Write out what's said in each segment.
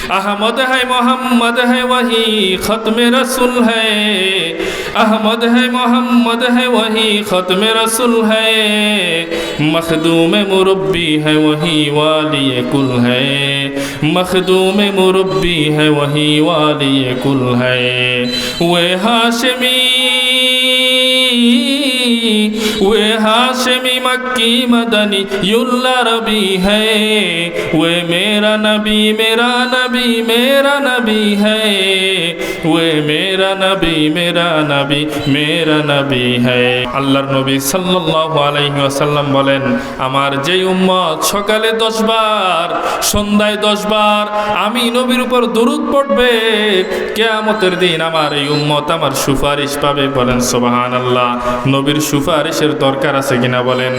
अहमद है मोहम्मद है वही खत्म रसूल है, अहमद है मोहम्मद है वही खत्म रसूल है, मखदूम मुरब्बी है वही वाली कुल है, मखदूम मुरब्बी है वही वाली कुल है। वे हाशिमी मक्की मदनी युल्ला रबी है, वे मेरा नबी मेरा नबी मेरा नबी है, वे मेरा नबी मेरा नबी मेरा नबी है। আল্লাহর নবী সাল্লাল্লাহু আলাইহি ওয়াসাল্লাম বলেন, আমার যে উম্মত সকালে 10 বার সন্ধ্যায় 10 বার আমি নবীর উপর দরুদ পড়বে, কিয়ামতের দিন আমার এই উম্মত আমার সুপারিশ পাবে। বলেন সুবহানাল্লাহ। নবীর সুপারিশের দরকার আছে কিনা বলেন,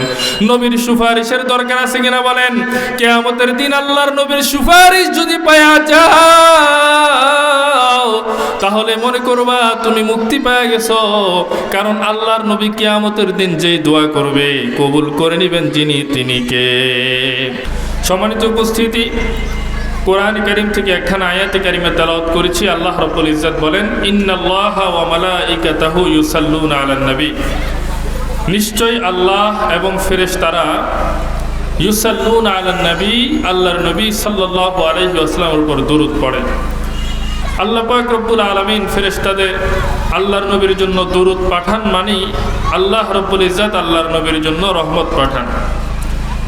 নবীর সুপারিশের দরকার আছে কিনা বলেন। কিয়ামতের দিন আল্লাহর নবীর সুপারিশ যদি পাওয়া যাও তাহলে মনে করবা তুমি মুক্তি পেয়ে গেছো, কারণ আল্লাহর নবী কিয়ামতের দিন যেই দোয়া করবে কবুল করে নেবেন যিনি তিনি কে। সম্মানিত উপস্থিতি, কোরআন কারীম থেকে একখানা আয়াতে কারিমা তেলাওয়াত করেছি। আল্লাহ রাব্বুল ইজ্জত বলেন, ইন্নাল্লাহা ওয়া মালাইকাতাহু ইউসাল্লুনা আলান নবী, নিশ্চয় আল্লাহ এবং ফেরেশতারা ইউসাল্লুনা আলান নবী, আল্লাহর নবী সাল্লাল্লাহু আলাইহি ওয়াসাল্লামের উপর দরুদ পড়ে। আল্লাহ পাক রব্বুল আলামিন ফেরেশতাদের আল্লাহর নবীর জন্য দরুদ পাঠান, মানে আল্লাহ রব্বুল ইজ্জত আল্লাহর নবীর জন্য রহমত পাঠান।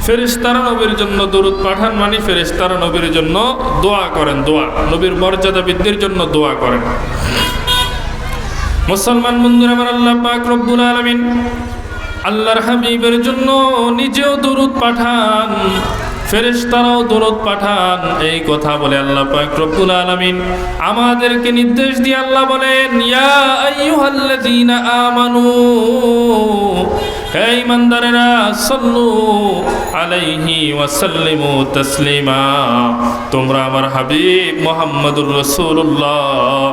ফেরেশতারা নবীর জন্য দরুদ পাঠান, মানে ফেরেশতারা নবীর জন্য দোয়া করেন, দোয়া নবীর মর্যাদা বৃদ্ধির জন্য দোয়া করেন। মুসলমান বন্ধুরা আমার, আল্লাহ পাক রব্বুল আলামিন আল্লাহর হাবিবের জন্য নিজেও দরুদ পাঠান, ফেরেশতারাও দরুদ পাঠান। এই কথা বলে আল্লাহ পাক রব্বুল আলামিন আমাদেরকে নির্দেশ দিয়ে আল্লাহ বলেন, ইয়া আইয়ুহাল্লাযীনা আমানু, হে ঈমানদারেরা, সাল্লু আলাইহি ওয়া সাল্লিমু তাসলিমা, তোমরা আমার হাবিব মুহাম্মদুর রাসূলুল্লাহ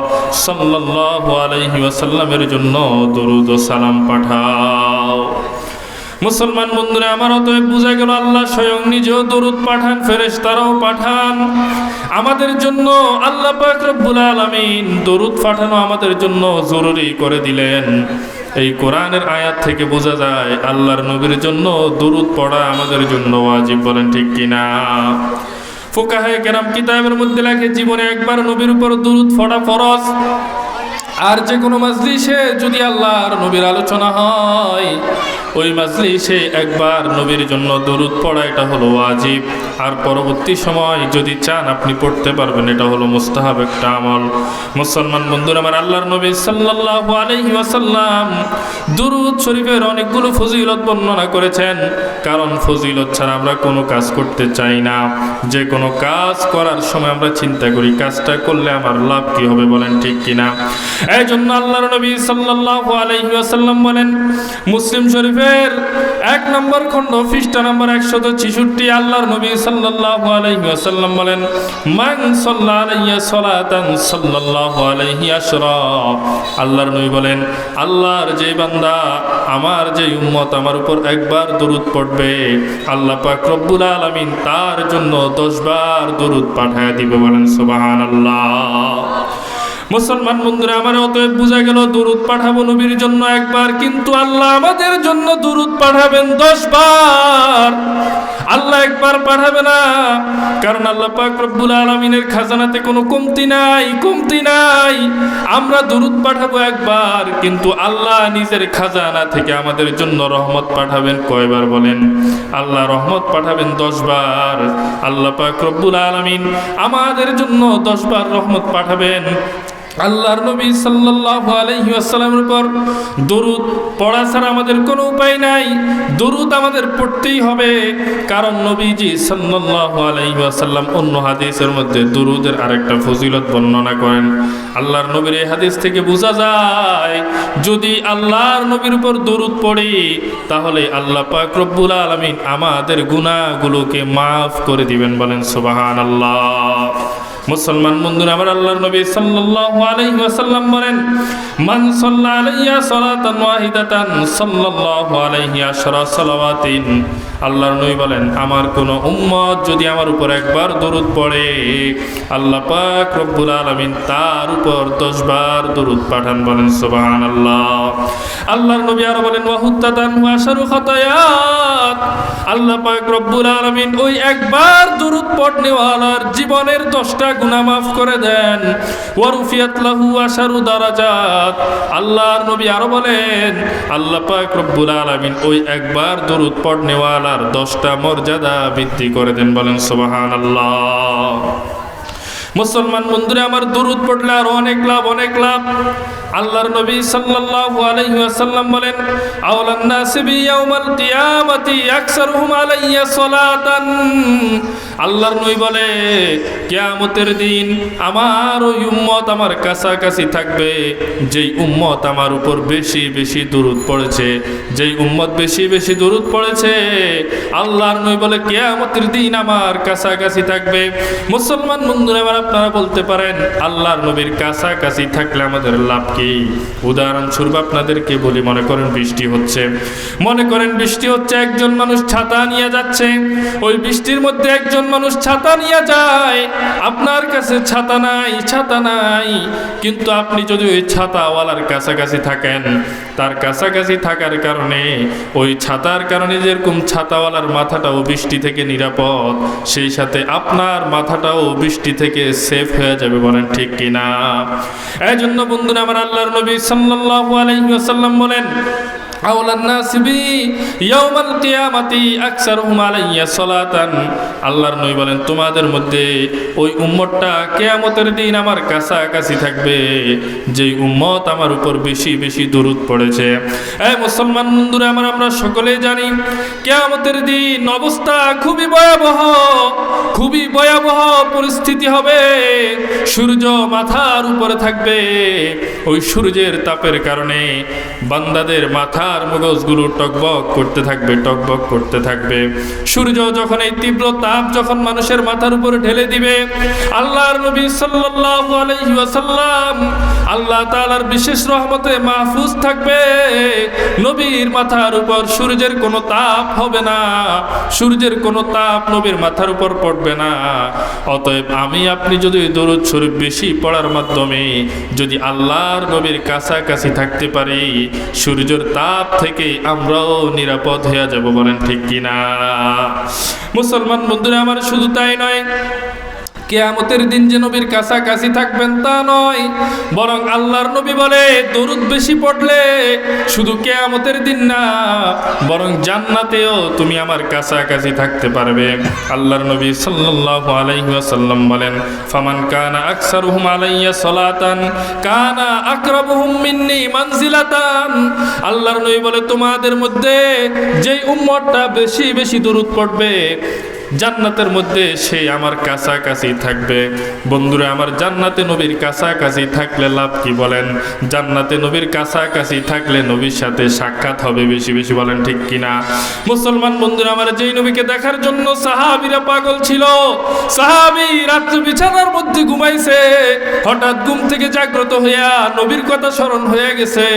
সাল্লাল্লাহু আলাইহি ওয়াসাল্লামের জন্য দরুদ ও সালাম পাঠাও। মুসলমান বন্ধুরা আমার, অতএব বোঝা গেল আল্লাহ স্বয়ং নিজেও দরুদ পাঠান, ফেরেশতারাও পাঠান আমাদের জন্য। আল্লাহ পাক রব্বুল আলামিন দরুদ পাঠানো আমাদের জন্য জরুরি করে দিলেন। এই কোরআনের আয়াত থেকে বোঝা যায় আল্লাহর নবীর জন্য দরুদ পড়া আমাদের জন্য ওয়াজিব। বলেন ঠিক কিনা? ফুকাহায়ে কেরাম কিতাবের মধ্যে লেখে, জীবনে একবার নবীর উপর দরুদ পড়া ফরজ। আর যে কোনো মাজলিসে যদি আল্লাহর নবীর আলোচনা হয়, ওই মাজলিসে একবার নবীর জন্য দরুদ পড়া এটা হলো ওয়াজিব। আর পরবর্তী সময় যদি চান আপনি পড়তে পারবেন, এটা হলো মুস্তাহাব একটা আমল। মুসলমান বন্ধুরা আমার, আল্লাহর নবী সাল্লাল্লাহু আলাইহি ওয়াসাল্লাম দুরূদ শরীফের অনেকগুলো ফজিলত বর্ণনা করেছেন, কারণ ফজিলত ছাড়া আমরা কোনো কাজ করতে চাই না। যে কোনো কাজ করার সময় আমরা চিন্তা করি কাজটা করলে আমার লাভ কি হবে। বলেন ঠিক কিনা? এই জন্য আল্লাহর নবী সাল্লাল্লাহু আলাইহি ওয়াসাল্লাম বলেন, মুসলিম শরীফের 1 নম্বর খণ্ড পৃষ্ঠা নম্বর 166, আল্লাহর নবী সাল্লাল্লাহু আলাইহি ওয়াসাল্লাম বলেন, মান সাল্লা আলাইয়া সালাতান সাল্লাল্লাহু আলাইহি আশরা, আল্লাহর নবী বলেন, আল্লাহর যে বান্দা, আমার যে উম্মত আমার উপর একবার দরুদ পড়বে, আল্লাহ পাক রব্বুল আলামিন তার জন্য 10 বার দরুদ পাঠায় দিবে। বলেন সুবহানাল্লাহ। মুসলমান বন্ধুরা আমার, অতএব বোঝা গেল দরুদ পাঠাবো নবীর জন্য একবার, কিন্তু আল্লাহ আমাদের জন্য দরুদ পাঠাবেন 10 বার। আল্লাহ একবার পাঠাবে না, কারণ আল্লাহ পাক রব্বুল আলামিনের খাজানাতে কোনো কমতি নাই, কমতি নাই। আমরা দরুদ পাঠাবো একবার, কিন্তু আল্লাহ নিজের খাজানা থেকে আমাদের জন্য রহমত পাঠাবেন কয়বার? বলেন। আল্লাহ রহমত পাঠাবেন 10 বার। আল্লাহ পাক রব্বুল আলামিন আমাদের জন্য 10 বার রহমত পাঠাবেন। আল্লাহর নবী সাল্লাল্লাহু আলাইহি ওয়াসাল্লামের উপর দরুদ পড়া ছাড়া আমাদের কোনো উপায় নাই। দরুদ আমাদের পড়তেই হবে, কারণ নবীজি সাল্লাল্লাহু আলাইহি ওয়াসাল্লাম অন্য হাদিসের মধ্যে দরুদের আরেকটা ফজিলত বর্ণনা করেন। আল্লাহর নবীর এই হাদিস থেকে বোঝা যায়, যদি আল্লাহর নবীর উপর দরুদ পড়ি তাহলে আল্লাহ পাক রব্বুল আলামিন আমাদের গুনাহগুলোকে মাফ করে দিবেন। বলেন সুবহানাল্লাহ। মুসলমান বন্ধুরা আমার, আল্লাহর নবী সাল্লাল্লাহু আলাইহি ওয়াসাল্লাম বলেন, মান সাল্লা আলাইয়া সালাতান ওয়াহিদাতান সাল্লাল্লাহু আলাইহি আশরা সালাওয়াতিন। আল্লাহর নবী বলেন, আমার কোন উম্মত যদি আমার উপর একবার দরুদ পড়ে, আল্লাহ পাক রব্বুল আলামিন তার উপর 10 বার দরুদ পাঠান। বলেন সুবহানাল্লাহ। আল্লাহর নবী আরো বলেন, ওয়াহুত্তাতান ওয়া আশারু খাতায়াত। আল্লাহ পাক রব্বুল আলামিন ওই একবার দরুদ পড়নেওয়ালার জীবনের 10টা গুনাহ মাফ করে দেন। ওয়া রুফিয়াত লাহু আশারু দারাজাত। আল্লাহর নবী আরো বলেন, আল্লাহ পাক রব্বুল আলামিন ওই একবার দরুদ পড়নেওয়ালার 10টা মর্যাদা বৃদ্ধি করে দেন। বলেন সুবহানাল্লাহ। মুসলমান বন্ধুরা আমার, দরুদ পড়লে আর অনেক লাভ, অনেক লাভ। আল্লাহর নবী সাল্লাল্লাহু আলাইহি ওয়াসাল্লাম বলেন, আওলান নাসি বিয়াউমাল কিয়ামাতি আকসারুহুম আলাইয়া সালাতান। আল্লাহর নবী বলে, কিয়ামতের দিন আমার ওই উম্মত আমার কাছাকাছি থাকবে যেই উম্মত আমার উপর বেশি বেশি দরুদ পড়েছে। যেই উম্মত বেশি বেশি দরুদ পড়েছে, আল্লাহর নবী বলে কিয়ামতের দিন আমার কাছাকাছি থাকবে। মুসলমান বন্ধুরা আমার, আপনারা বলতে পারেন, আল্লাহর নবীর কাছাকাছি থাকলে আমাদের লাভ কি? উদাহরণস্বরূপ আপনাদেরকে বলি, মনে করেন বৃষ্টি হচ্ছে, একজন মানুষ ছাতা নিয়ে যাচ্ছে, ওই বৃষ্টির মধ্যে একজন মানুষ ছাতা নিয়ে যায়, আপনার কাছে ছাতা নাই, কিন্তু আপনি যদি ওই ছাতাওয়ালার কাছাকাছি থাকেন, তার কাছাকাছি থাকার কারণে, ওই ছাতার কারণে যেরকম ছাতাওয়ালার মাথাটাও বৃষ্টি থেকে নিরাপদ, সেই সাথে আপনার মাথাটাও বৃষ্টি থেকে সেফ হয়ে যাবে। বলেন ঠিক কিনা? এই জন্য বন্ধুরা আমার, আল্লাহর নবী সাল্লাল্লাহু আলাইহি ওয়াসাল্লাম বলেন, আওলান নাসি বি ইয়াউমাল কিয়ামাতি আকসারুহুম আলাইয়া সালাতান। আল্লাহর নবী বলেন, তোমাদের মধ্যে ওই উম্মতটা কিয়ামতের দিন আমার কাছাকাছি থাকবে যেই উম্মত আমার উপর বেশি বেশি দরুদ পড়েছে। এই মুসলমান বন্ধুরা আমার, আমরা সকলেই জানি কিয়ামতের দিন অবস্থা খুবই ভয়াবহ পরিস্থিতি হবে। সূর্য মাথার উপরে থাকবে, ওই সূর্যের তাপের কারণে বান্দাদের মাথার মগজগুলো টকবক করতে থাকবে। সূর্য যখন এই তীব্র তাপ যখন মানুষের মাথার উপরে ঢেলে দিবে, আল্লাহর নবী সাল্লাল্লাহু আলাইহি ওয়াসাল্লাম, আল্লাহ তাআলার বিশেষ রহমতে মাহফুজ থাকবে। নবীর মাথার উপর সূর্যের কোনো তাপ হবে না, সূর্যের কোনো তাপ নবীর মাথার উপর পড়বে না। অতএব আমি আপনি যদি দরুদ শরীফ বেশি পড়ার মাধ্যমে যদি আল্লাহর নবীর কাছাকাছি থাকতে পারি, সূর্যের তাপ থেকে আমরাও নিরাপদ হয়ে যাব। বলেন ঠিক কিনা? মুসলমান বন্ধুরা আমার, শুধু তাই নয়, কিয়ামতের দিন যে নবীর কাছাকাছি থাকবেন তা নয়, বরং আল্লাহর নবী বলে, দরুদ বেশি পড়লে শুধু কিয়ামতের দিন না, বরং জান্নাতেও তুমি আমার কাছাকাছি থাকতে পারবে। আল্লাহর নবী সাল্লাল্লাহু আলাইহি ওয়াসাল্লাম বলেন, ফামান কানা আকসারুহুম আলাইয়া সালাতান কানা আকরাবুহুম মিন্নি মানজিলাতান। আল্লাহর নবী বলে, তোমাদের মধ্যে যেই উম্মতটা বেশি বেশি দরুদ পড়বে, জান্নাতের মধ্যে সে আমার কাছাকাছি থাকবে। বন্ধুরা আমার, জান্নাতে নবীর কাছাকাছি থাকলে লাভ কি বলেন? জান্নাতে নবীর কাছাকাছি থাকলে নবীর সাথে সাক্ষাৎ হবে বেশি বেশি। বলেন ঠিক কিনা? মুসলমান বন্ধুরা আমার, যেই নবীকে দেখার জন্য সাহাবীরা পাগল ছিল, সাহাবী রাত্রে বিছানার মধ্যে ঘুমাইছে, হঠাৎ ঘুম থেকে জাগ্রত হইয়া নবীর কথা স্মরণ হয়ে গেছে,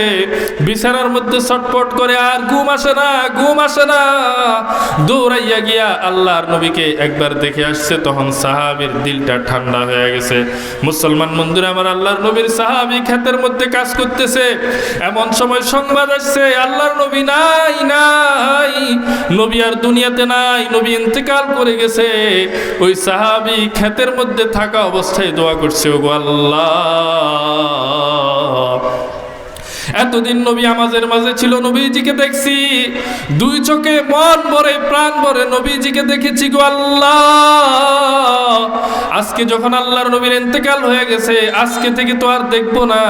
বিছানার মধ্যে ছটফট করে আর ঘুম আসে না, দৌড়াইয়া গিয়া আল্লাহর নবীকে একবার দেখে আসছে। তখন সাহাবীর দিলটা ঠান্ডা হয়ে গেছে। মুসলমান বন্ধুরা আমার, আল্লাহর নবীর সাহাবী ক্ষেতের মধ্যে কাজ করতেছে, এমন সময় সংবাদ আসছে আল্লাহর নবী নাই, নবী আর দুনিয়াতে নাই, নবী ইন্তেকাল করে গেছে। ওই সাহাবী ক্ষেতের মধ্যে থাকা অবস্থায় দোয়া করছে, ওগো আল্লাহ, এতদিন নবী আমাদের মাঝে ছিল, নবীজিকে দেখছি, দুই চোখে মন ভরে প্রাণ ভরে নবীজিকে দেখেছি গো আল্লাহ। আজকে যখন আল্লাহর নবীর ইন্তেকাল হয়ে গেছে, আজকে থেকে তো আর দেখবো না।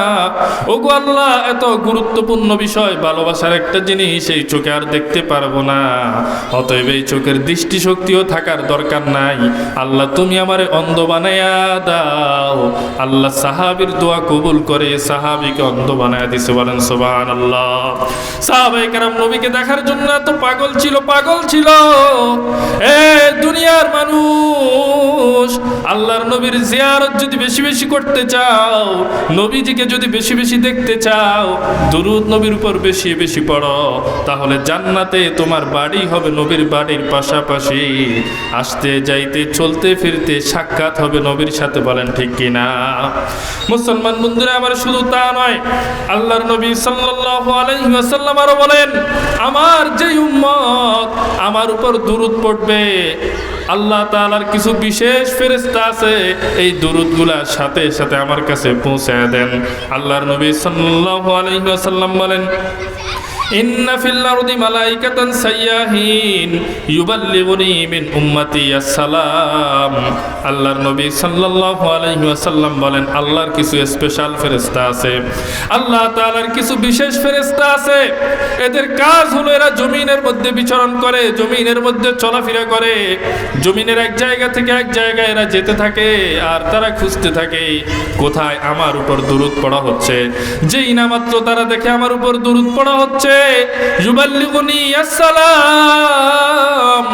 ওগো আল্লাহ, এত গুরুত্বপূর্ণ বিষয়, ভালোবাসার একটা জিনিস, এই চোখে আর দেখতে পারবো না। অতএব এই চোখের দৃষ্টিশক্তিও থাকার দরকার নাই। আল্লাহ তুমি আমারে অন্ধ বানায়া দাও। আল্লাহ সাহাবীর দোয়া কবুল করে সাহাবীকে অন্ধ বানায়া দিছে। বলেন সুবহানাল্লাহ। সাহাবায়ে কেরাম নবীকে দেখার জন্য এত পাগল ছিল। দুনিয়ার মানুষ, আল্লাহর নবীর জিয়ারত যদি বেশি বেশি করতে চাও, নবীজিকে যদি বেশি বেশি দেখতে চাও, দুরূদ নবীর উপর বেশি বেশি পড়ো, তাহলে জান্নাতে তোমার বাড়ি হবে নবীর বাড়ির পাশাপাশি। আসতে যাইতে চলতে ফিরতে সাক্ষাৎ হবে নবীর সাথে, বলেন ঠিক কিনা? মুসলমান বন্ধুরা আমার, শুধু তা নয়, আল্লাহর নবী সাল্লাল্লাহু আলাইহি ওয়াসাল্লাম আরো বলেন, আমার যে উম্মত আমার উপর দুরূদ পড়বে, আল্লাহ তাআলার কিছু বিশেষ ফেরেশতা আছে, এই দুরূদগুলা সাথে সাথে আমার কাছে পৌঁছায় দেন। আল্লাহর নবী সাল্লাল্লাহু আলাইহি ওয়াসাল্লাম বলেন, ইন্না ফিল আরদি মালাইকাতান সাইয়াহিন ইউবাল্লিগুনি মিন উম্মতি আসসালাম। আল্লাহর নবী সাল্লাল্লাহু আলাইহি ওয়াসাল্লাম বলেন, আল্লাহর কিছু স্পেশাল ফেরেশতা আছে, আল্লাহ তাআলার কিছু বিশেষ ফেরেশতা আছে। এদের কাজ হলো এরা জমিনের মধ্যে বিচরণ করে, জমিনের মধ্যে চলাফেরা করে, জমিনের এক জায়গা থেকে এক জায়গায় এরা যেতে থাকে, আর তারা খুঁজতে থাকে কোথায় আমার উপর দুরূদ পড়া হচ্ছে। যেই না মাত্র তারা দেখে আমার উপর দুরূদ পড়া হচ্ছে, ইউবাল্লিগুনি আসসালাম,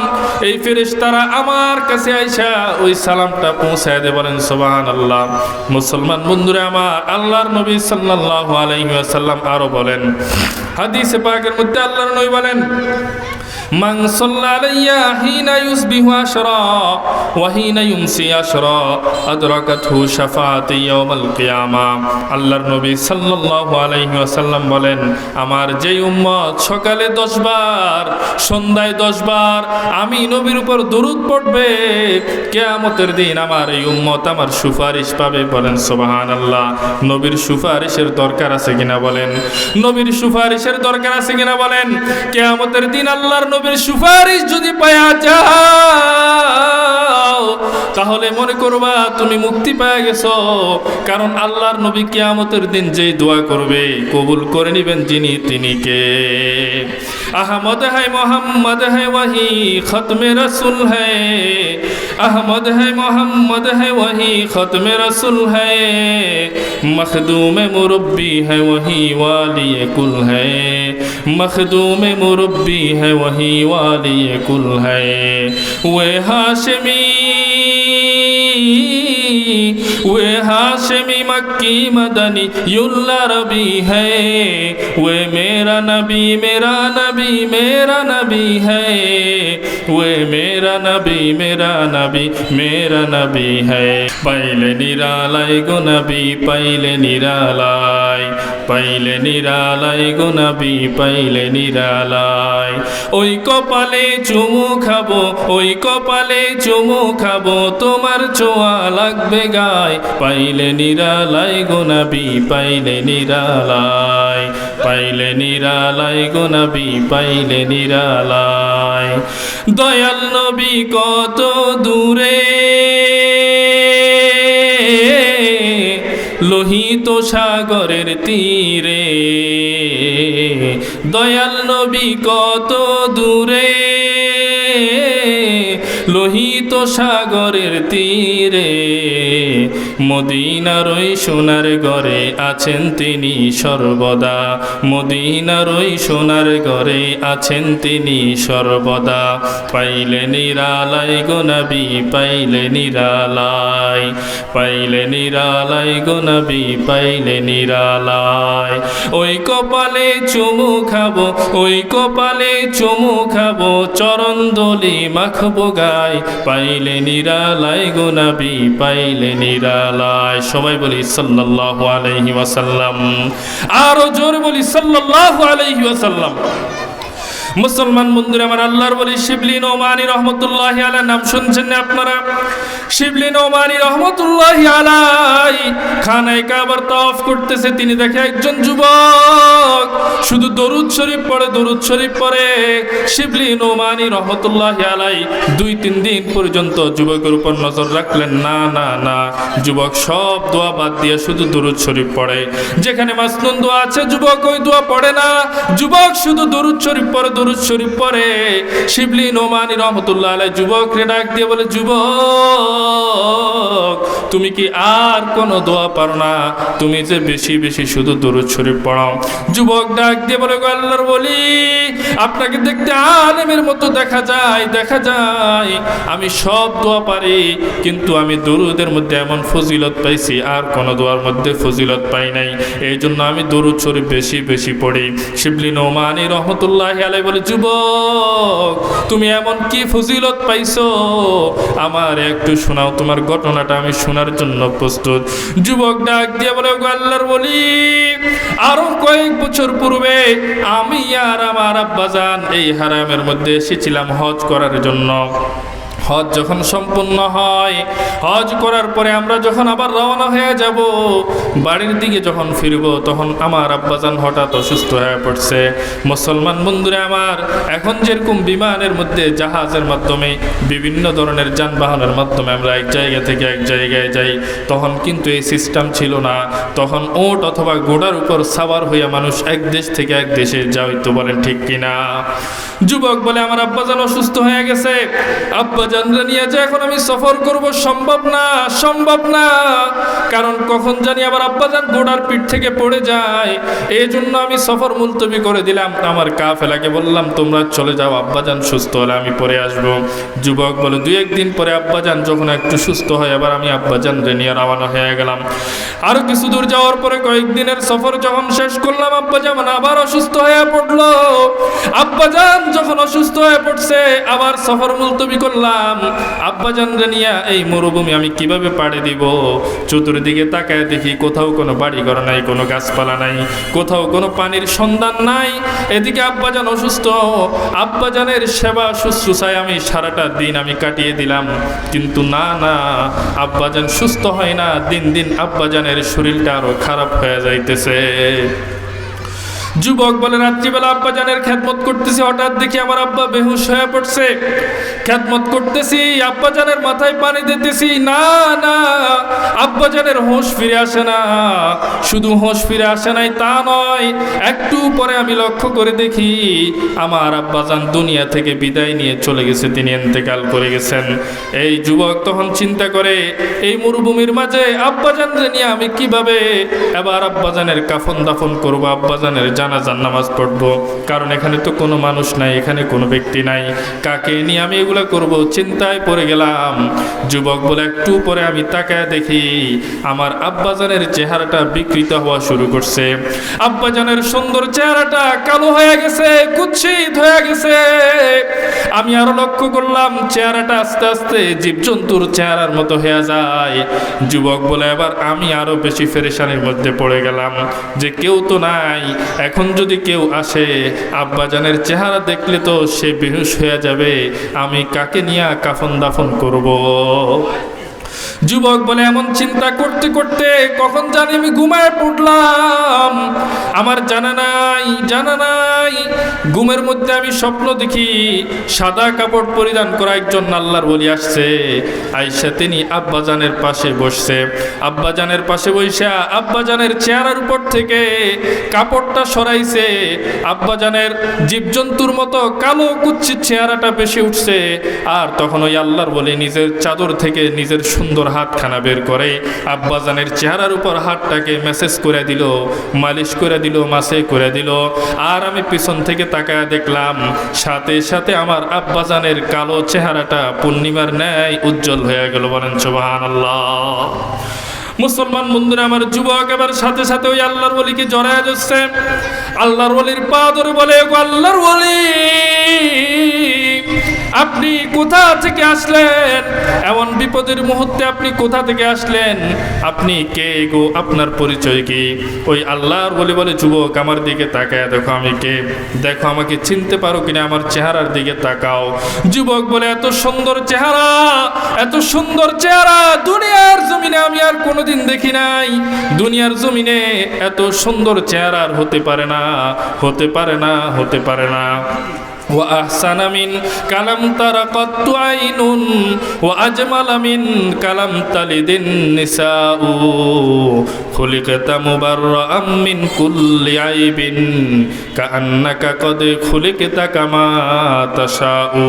এই ফেরেশতারা আমার কাছে আইসা ওই সালামটা পৌঁছায় দেয়, বলেন সুবহানাল্লাহ। মুসলমান বন্ধুরা আমার, আল্লাহর নবী সাল্লাল্লাহু আলাইহি ওয়াসাল্লাম আরো বলেন, হাদিসে পাকের মধ্যে আল্লাহর নবী বলেন, মান সাল্লা আলাইয়া হিনা ইউসবিহু আশরা ওয়া হিনা ইউমসি আশরা আদরাকাতহু শাফাআতি ইয়াউমাল কিয়ামা। আল্লাহর নবী সাল্লাল্লাহু আলাইহি ওয়াসাল্লাম বলেন, আমার যেই উম্মত সকালে 10 বার সন্ধ্যায় 10 বার আমি নবীর উপর দরুদ পড়বে, কিয়ামতের দিন আমার এই উম্মত আমার সুপারিশ পাবে, বলেন সুবহানাল্লাহ। নবীর সুপারিশের দরকার আছে কিনা বলেন? নবীর সুপারিশের দরকার আছে কিনা বলেন? কিয়ামতের দিন আল্লাহর নবীর সুপারিশ যদি পাওয়া যাও, তাহলে মনে করবা তুমি মুক্তি পেয়ে গেছো। কারণ আল্লাহর নবী কিয়ামতের দিন যেই দোয়া করবে কবুল করে নেবেন যিনি, তিনি কে? আহমদ হ্যায় মোহাম্মদ হ্যায় ওয়াহি খতমে রসুল হ্যায়, আহমদ হ্যায় মোহাম্মদ হ্যায় ওয়াহি খতমে রসুল হ্যায়, মখদুম মুরব্বি হ্যায় ওয়াহি ওয়ালি কুল হ্যায়, मखदूम मुरब्बी है वही वाली कुल है, वे हाशमी मक्की मदनी युल्ला रबी है, वे मेरा नबी मेरा नबी मेरा नबी है, वे मेरा नबी मेरा नबी मेरा नबी है। पहले निरालाई गो नबी पहले निरालाई, पहले निरालाई गो नबी पहले निरालाई। ওই কপালে চুমু খাবো, ওই কপালে চুমু খাবো, তোমার ছোঁয়া লাগবে গায়, পাইলে নিরালাই গো নবী পাইলে নিরালাই, পাইলে নিরালাই গো নবী পাইলে নিরালাই। দয়াল নবী কত দূরে লোহিত সাগরের তীরে, দয়াল নবী কত দূরে লোহিত সাগরের তীরে, মদিনার ওই সোনার ঘরে আছেন তিনি সর্বদা, মদিনার ওই সোনার ঘরে আছেন তিনি সর্বদা। পাইলে নিরালাই গো নবী পাইলে নিরালাই, পাইলে নিরালাই গো নবী পাইলে নিরালাই। ওই কপালে চুমু খাবো, ওই কপালে চুমু খাবো, চরণ দলি মাখবো গায়, পাইলে নিরালাই গো নবী পাইলে নিরালাই। সবাই বলি সাল্লাল্লাহু আলাইহি ওয়াসাল্লাম, আরো জোরে বলি সাল্লাল্লাহু আলাইহি ওয়াসাল্লাম। মুসলমান বন্ধুরা আমার, আল্লাহর বলি শিবলি নোমানী রহমতুল্লাহি আলাইহি, নাম শুনছেন না আপনারা? শিবলি নোমানী রহমতুল্লাহি আলাইহি খানায়ে কাবার তাওয়াফ করতেছে, তিনি দেখে একজন যুবক শুধু দরুদ শরীফ পড়ে, দরুদ শরীফ পড়ে। শিবলি নোমানী রহমতুল্লাহি আলাইহি 2-3 দিন পর্যন্ত যুবকের উপর নজর রাখলেন না, না না, যুবক সব দোয়া বাদ দিয়ে শুধু দরুদ শরীফ পড়ে। যেখানে মাসনুন দোয়া আছে যুবক ওই দোয়া পড়ে না, যুবক শুধু দরুদ শরীফ পড়ে, দরুদ শরীফ পড়ে। শিবলি নোমানী রহমতুল্লাহ আলাইহি যুবককে ডাক দিয়ে বলে, যুবক তুমি কি আর কোনো দোয়া পারো না, তুমি যে বেশি বেশি শুধু দরুদ শরীফ পড়াও। যুবক ডাক দিয়ে বলে, আল্লাহর ওলি, আপনাকে দেখতে আলেমের মতো দেখা যায়, আমি সব দোয়া পারি, কিন্তু আমি দরুদের মধ্যে এমন ফজিলত পাইছি আর কোন দোয়ার মধ্যে ফজিলত পাই নাই, এই জন্য আমি দরুদ শরীফ বেশি বেশি পড়ি। শিবলি নোমানী রহমতুল্লাহি আলাইহি বলে, যুবক তুমি এমন কি ফজিলত পাইছো, আমার একটু শোনাও, তোমার ঘটনাটা আমি শোনার জন্য প্রস্তুত। যুবক ডাক দিয়ে বলে, আল্লাহর ওলি, আরো কয়েক বছর পূর্বে আমি আর আমার আব্বাজান এই হারামের মধ্যে এসেছিলাম হজ করার জন্য। হজ যখন সম্পূর্ণ হয়, হজ করার পরে আমরা যখন আবার রওনা হয়ে যাব, বাড়ির দিকে যখন ফিরব, তখন আমার আব্বাজান হঠাৎ অসুস্থ হয়ে পড়ছে। মুসলমান বন্ধুরা আমার, এখন যেরকম বিমানের মধ্যে, জাহাজের মাধ্যমে, বিভিন্ন ধরনের যানবাহনের মাধ্যমে আমরা এক জায়গা থেকে এক জায়গায় যাই, তখন কিন্তু এই সিস্টেম ছিল না। তখন ওট অথবা ঘোড়ার উপর সাওয়ার হইয়া মানুষ এক দেশ থেকে এক দেশে যাইতো, বলেন ঠিক কিনা? যুবক বলে, আমার আব্বাজান অসুস্থ হয়ে গেছে, আব্বাজান নিয়ে যে এখন আমি সফর করব সম্ভব না, কারণ কখন জানি আবার আব্বাজান ঘোড়ার পিঠ থেকে পড়ে যায়, এই জন্য আমি সফর মুলতবি করে দিলাম। আমার কাফেলাকে বললাম, তোমরা চলে যাও, আব্বাজান সুস্থ হলে আমি পরে আসব। যুবক বলে, 2-1 দিন পরে আব্বাজান যখন একটু সুস্থ হয়, আবার আমি আব্বাজান নিয়ে রওনা হয়ে গেলাম। আরো কিছু দূর যাওয়ার পরে, কয়েকদিনের সফর যখন শেষ করলাম, আব্বাজান আবার অসুস্থ হয়ে পড়লো। আব্বাজান যখন অসুস্থ হয়ে পড়ছে, আবার সফর মুলতবি করলাম। আব্বাজান নিয়ে এই মরুভূমি আমি কিভাবে পাড়ি দিব? চতুর্দিকে তাকায় দেখি, কোথাও কোনো বাড়িঘর নাই, কোনো গাছপালা নাই, কোথাও কোনো পানির সন্ধান নাই। এদিকে আব্বাজান অসুস্থ, আব্বাজানের সেবা শুশ্রূষায় আমি সারাটা দিন আমি কাটিয়ে দিলাম, কিন্তু না, আব্বাজান সুস্থ হয় না, দিন দিন আব্বাজানের শরীরটা আরো খারাপ হয়ে যাইতেছে। যুবক বলে, রাত্রিবেলা আব্বাজানের খেদমত করতেছি, হঠাৎ দেখি আমার আব্বা বেহুশ হয়ে পড়ছে। খেদমত করতেছি, আব্বাজানের মাথায় পানি দিতেছি, না, আব্বাজানের হোশ ফিরে আসে না। শুধু হোশ ফিরে আসে নাই তা নয়, একটু পরে আমি লক্ষ্য করে দেখি আমার আব্বাজান দুনিয়া থেকে বিদায় নিয়ে চলে গেছে, তিনি ইন্তেকাল করে গেছেন। এই যুবক তখন চিন্তা করে, এই মরুভূমির মাঝে আব্বাজান নিয়ে আমি কিভাবে এবার আব্বাজানের কাফন দাফন করবো, আব্বাজানের জানাজার নামাজ পড়বো, কারণ এখানে তো কোনো মানুষ নাই, এখানে কোনো ব্যক্তি নাই, কাকে নিয়ে আমি এগুলা করব? চিন্তায় পড়ে গেলাম। যুবক বলে, একটু পরে আমি তাকায় দেখি আমার আব্বাজানের চেহারাটা বিকৃত হওয়া শুরু করছে। আব্বাজানের সুন্দর চেহারাটা কালো হয়ে গেছে, কুৎসিত হয়ে গেছে। আমি আরো লক্ষ্য করলাম, চেহারাটা আস্তে আস্তে জীবজন্তুর চেহারার মতো হয়ে যায়। যুবক বলে, এবার আমি আরো বেশি পেরেশানির মধ্যে পড়ে গেলাম যে কেউ তো নাই, এখন যদি কেউ আসে, আব্বাজানের চেহারা দেখলে তো সে বেহুশ হয়ে যাবে, আমি কাকে নিয়ে কাফন দাফন করব? যুবক বলে, এমন চিন্তা করতে করতে কখন জানি আমি ঘুমায় পড়লাম, আমার জানা নাই। ঘুমের মধ্যে আমি স্বপ্ন দেখি, সাদা কাপড় পরিধান করা একজন আল্লাহর ওলি আসছে, আয়েশা তিনি আব্বাজানের পাশে বসছে। আব্বাজানের পাশে বসে আব্বাজানের চেহারার উপর থেকে কাপড়টা সরাইছে, আব্বাজানের জীবজন্তুর মতো কালো কুৎসিত চেহারাটা বেশি উঠছে। আর তখন ওই আল্লাহর ওলি নিজের চাদর থেকে নিজের সুন্দর হাতখানা বের করে আব্বাজানের চেহারার উপর হাতটাকে মেসেজ করে দিল, মালিশ করে দিল, মাসে করে দিল। আর আমি পিছন থেকে তাকায় দেখলাম, সাথে সাথে আমার আব্বাজানের কালো চেহারাটা পূর্ণিমার ন্যায় উজ্জ্বল হয়ে গেল। বলেন সুবহানাল্লাহ। মুসলমান বন্ধুরা আমার, যুবক এবার সাথে সাথে ওই আল্লাহর ওলিকে জড়ায় যাচ্ছে। আল্লাহর ওলির পা ধরে বলে, আল্লাহর ওলি, আপনি কোথা থেকে আসলেন? এমন বিপদের মুহূর্তে আপনি কোথা থেকে আসলেন? আপনি কে গো? আপনার পরিচয় কি? ওই আল্লাহর ওলি বলে, যুবক আমার দিকে তাকায় দেখো আমি কে, দেখো আমাকে চিনতে পারো কিনা, আমার চেহারার দিকে তাকাও। যুবক বলে, এত সুন্দর চেহারা দুনিয়ার জমিনে আমি আর কোনোদিন দেখি নাই। দুনিয়ার জমিনে এত সুন্দর চেহারা আর হতে পারে না। وأحسن من كلام ترى قط عين وأجمل من كلام تلد النساء খুলিকতা মুবাররাআম মিন কুল্লি আইবিন কাআন্নাকা কদ খুলিকতা কামা তাশাউ।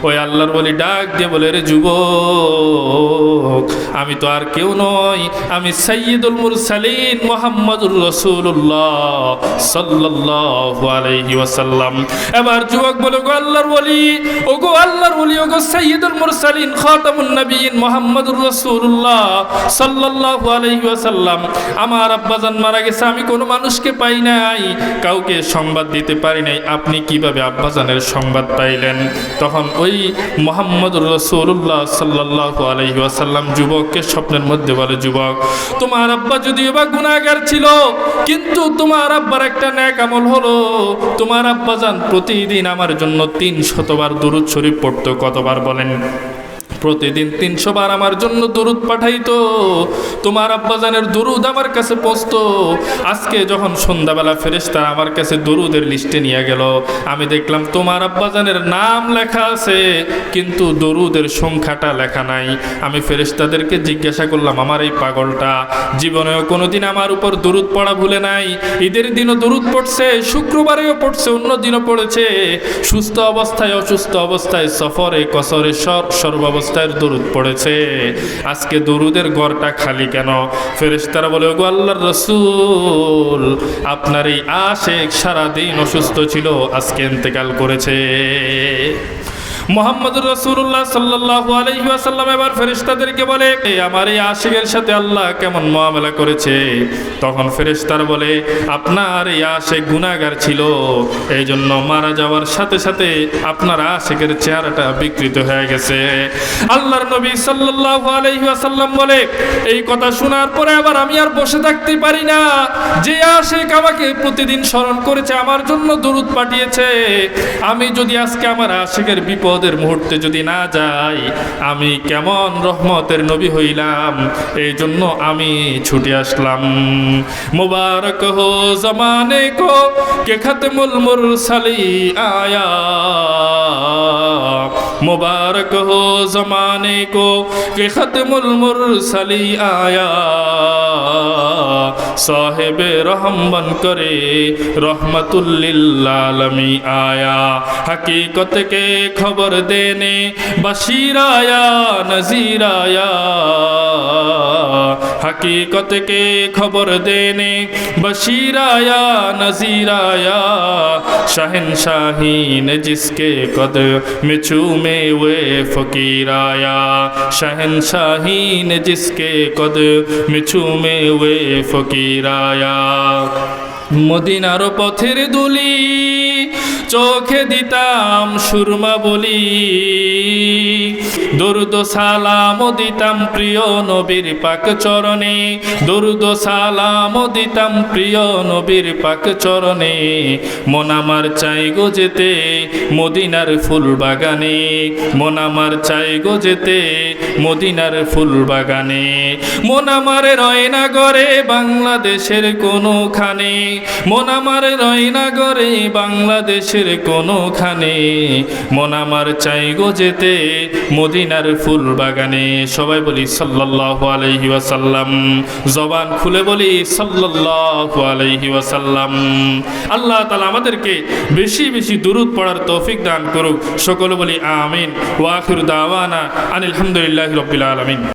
ওই আল্লাহর ওলি ডাক দিয়ে বলে, রে যুবক, আমি তো আর কেউ নই, আমি সাইয়্যিদুল মুরসালিন মুহাম্মদুর রাসূলুল্লাহ সাল্লাল্লাহু আলাইহি ওয়াসাল্লাম। এবার যুবক বলে, গো আল্লাহর ওলি, ও গো আল্লাহর ওলি, ও গো সাইয়্যিদুল মুরসালিন খাতামুন নবিয়্যিন মুহাম্মদুর রাসূলুল্লাহ সাল্লাল্লাহু আলাইহি ওয়াসাল্লাম, আমার আব্বাজান মারা গেছে, আমি কোনো মানুষকে পাই নাই, কাউকে সংবাদ দিতে পারি নাই, আপনি কিভাবে আব্বাজানের সংবাদ পাইলেন? তখন ওই মুহাম্মদুর রাসূলুল্লাহ সাল্লাল্লাহু আলাইহি ওয়াসাল্লাম যুবককে স্বপ্নের মধ্যে বলে, যুবক, তোমার আব্বা যদিও বা গুনাহগার ছিল, কিন্তু তোমার আব্বার একটা নেক আমল হলো, তোমার আব্বাজান প্রতিদিন আমার জন্য 300 বার দুরূদ শরীফ পড়তো। কতবার বলেন? প্রতিদিন 300 বার আমার জন্য দরুদ পাঠাইতো। তোমার আব্বাজানের দরুদ আমার কাছে পৌঁছতো। আজকে যখন সন্ধ্যাবেলা ফেরেশতা আমার কাছে দরুদের লিস্টে নিয়ে গেল, আমি দেখলাম তোমার আব্বাজানের নাম লেখা আছে, কিন্তু দরুদের সংখ্যাটা লেখা নাই। আমি ফেরেশতাদেরকে জিজ্ঞাসা করলাম, আমার এই পাগলটা জীবনেও কোনোদিন আমার উপর দরুদ পড়া ভুলে নাই, ঈদের দিনও দরুদ পড়ছে, শুক্রবারেও পড়ছে, অন্য দিনও পড়েছে, সুস্থ অবস্থায় অসুস্থ অবস্থায়, সফরে কসরে সর্বাবস্থায় দরুদ পড়েছে, আজকে দরুদের ঘরটা খালি কেন? ফেরেশতারা বলে, ওগো আল্লাহর রাসূল, আপনার এই আশিক সারাদিন অসুস্থ ছিল, আজকে ইন্তেকাল করেছে। মুহাম্মদুর রাসূলুল্লাহ সাল্লাল্লাহু আলাইহি ওয়াসাল্লাম এবার ফেরেশতাদেরকে বলে, আমার এই আশিকের সাথে আল্লাহ কেমন মুআমালা করেছে? তখন ফেরেশতারা বলে, আপনার এই আশিক গুনাহগার ছিল, এই জন্য মারা যাওয়ার সাথে সাথে আপনার আশিকের চেহারাটা বিকৃত হয়ে গেছে। আল্লাহর নবী সাল্লাল্লাহু আলাইহি ওয়াসাল্লাম বলে, এই কথা শোনার পরে আবার আমি আর বসে থাকতে পারি না, যে আশিক আমাকে প্রতিদিন স্মরণ করেছে, আমার জন্য দরুদ পাঠিয়েছে, আমি যদি আজকে আমার আশিকের বিপদের মুহূর্তে যদি না যাই, আমি কেমন রহমতের নবী হইলাম? এই জন্য আমি ছুটে আসলাম। মুবারক হো জমানে কো কে খতমুল মুরসালি আয়া, मुबारक हो ज़माने को कि ख़त्मुल मुरसली आया, साहिब रहम बन करे रहमतुल लिल आलमी आया, हकीकत के खबर देने बशीर आया नज़ीर आया, हकीकत के खबर देने बशीर आया नज़ीर आया, शहनशाही ने जिसके कदर में चूमे हुए फ़कीर आया, शहनशाही ने जिसके कदर में चूमे हुए फ़कीर आया। মদিনার পথের দুলি চোখে দিতাম সুরমা বলি, দরুদ সালাম দিতাম প্রিয় নবীর পাক চরণে, দরুদ সালাম দিতাম প্রিয় নবীর পাক চরণে, মন আমার চাই গো যেতে মদিনার ফুল বাগানে, মন আমার চাই গো যেতে মদিনার ফুল বাগানে, মন আমার রয় না গরে বাংলাদেশের কোনোখানে, মন আমার রয় না গরে বাংলাদেশের কোনোখানে, মন আমার চাই গো যেতে মদিনার ফুল বাগানে। সবাই বলি সাল্লাল্লাহু আলাইহি ওয়াসাল্লাম, জবান খুলে বলি সাল্লাল্লাহু আলাইহি ওয়াসাল্লাম। আল্লাহ তাআলা আমাদেরকে বেশি বেশি দুরূদ পড়ার তৌফিক দান করুক। সকলে বলি আমিন। ওয়া আখিরু দাওয়ানা আনিল হামদুলিল্লাহি রাব্বিল আলামিন।